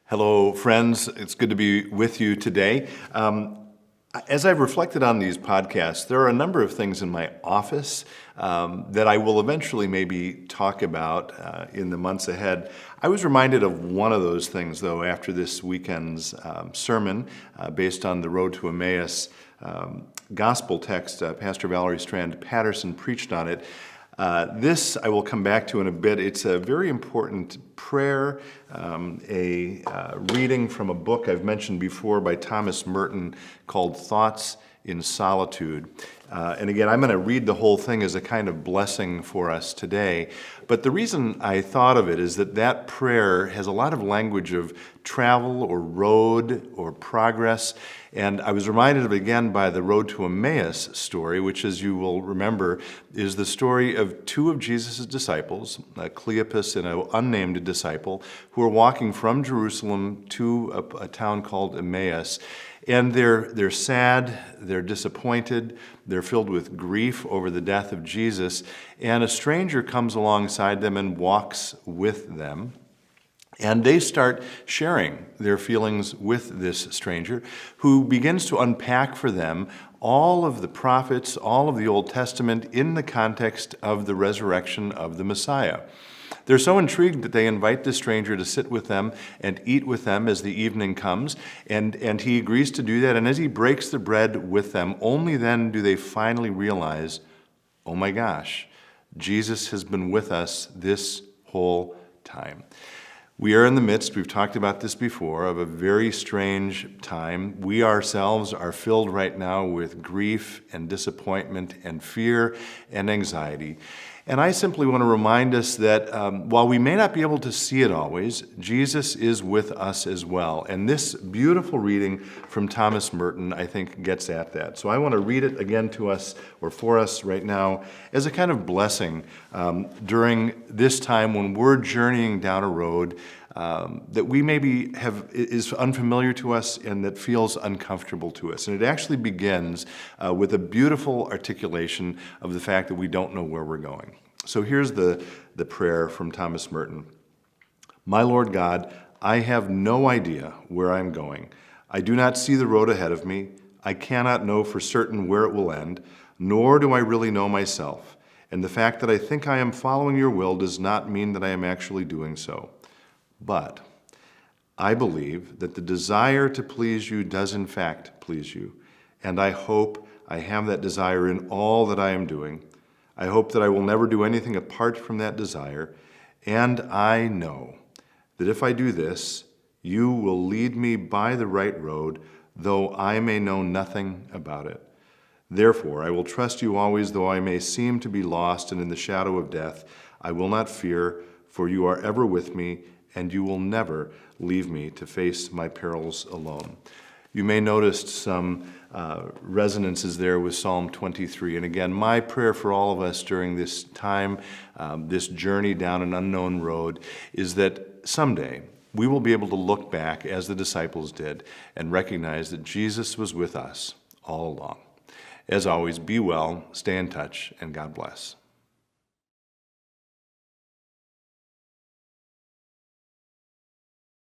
Hello, friends. It's good to be with you today. As I've reflected on these podcasts, there are a number of things in my office that I will eventually maybe talk about in the months ahead. I was reminded of one of those things, though, after this weekend's sermon based on the Road to Emmaus gospel text. Pastor Valerie Strand Patterson preached on it. This I will come back to in a bit. It's a very important prayer, a reading from a book I've mentioned before by Thomas Merton called Thoughts in Solitude. And again, I'm going to read the whole thing as a kind of blessing for us today. But the reason I thought of it is that prayer has a lot of language of travel or road or progress. And I was reminded of it again by the Road to Emmaus story, which, as you will remember, is the story of two of Jesus' disciples, Cleopas and an unnamed disciple, who are walking from Jerusalem to a town called Emmaus. And they're sad, they're disappointed, they're filled with grief over the death of Jesus, and a stranger comes alongside them and walks with them. And they start sharing their feelings with this stranger, who begins to unpack for them all of the prophets, all of the Old Testament in the context of the resurrection of the Messiah. They're so intrigued that they invite the stranger to sit with them and eat with them as the evening comes, and he agrees to do that. And as he breaks the bread with them, only then do they finally realize, oh my gosh, Jesus has been with us this whole time. We are in the midst, we've talked about this before, of a very strange time. We ourselves are filled right now with grief and disappointment and fear and anxiety. And I simply want to remind us that while we may not be able to see it always, Jesus is with us as well. And this beautiful reading from Thomas Merton, I think, gets at that. So I want to read it again to us, or for us right now, as a kind of blessing during this time when we're journeying down a road that we maybe is unfamiliar to us and that feels uncomfortable to us. And it actually begins with a beautiful articulation of the fact that we don't know where we're going. So here's the prayer from Thomas Merton. My Lord God, I have no idea where I'm going. I do not see the road ahead of me. I cannot know for certain where it will end, nor do I really know myself. And the fact that I think I am following your will does not mean that I am actually doing so. But I believe that the desire to please you does in fact please you, and I hope I have that desire in all that I am doing. I hope that I will never do anything apart from that desire, and I know that if I do this, you will lead me by the right road, though I may know nothing about it. Therefore, I will trust you always, though I may seem to be lost and in the shadow of death. I will not fear, for you are ever with me, and you will never leave me to face my perils alone. You may notice some resonances there with Psalm 23. And again, my prayer for all of us during this time, this journey down an unknown road, is that someday we will be able to look back, as the disciples did, and recognize that Jesus was with us all along. As always, be well, stay in touch, and God bless.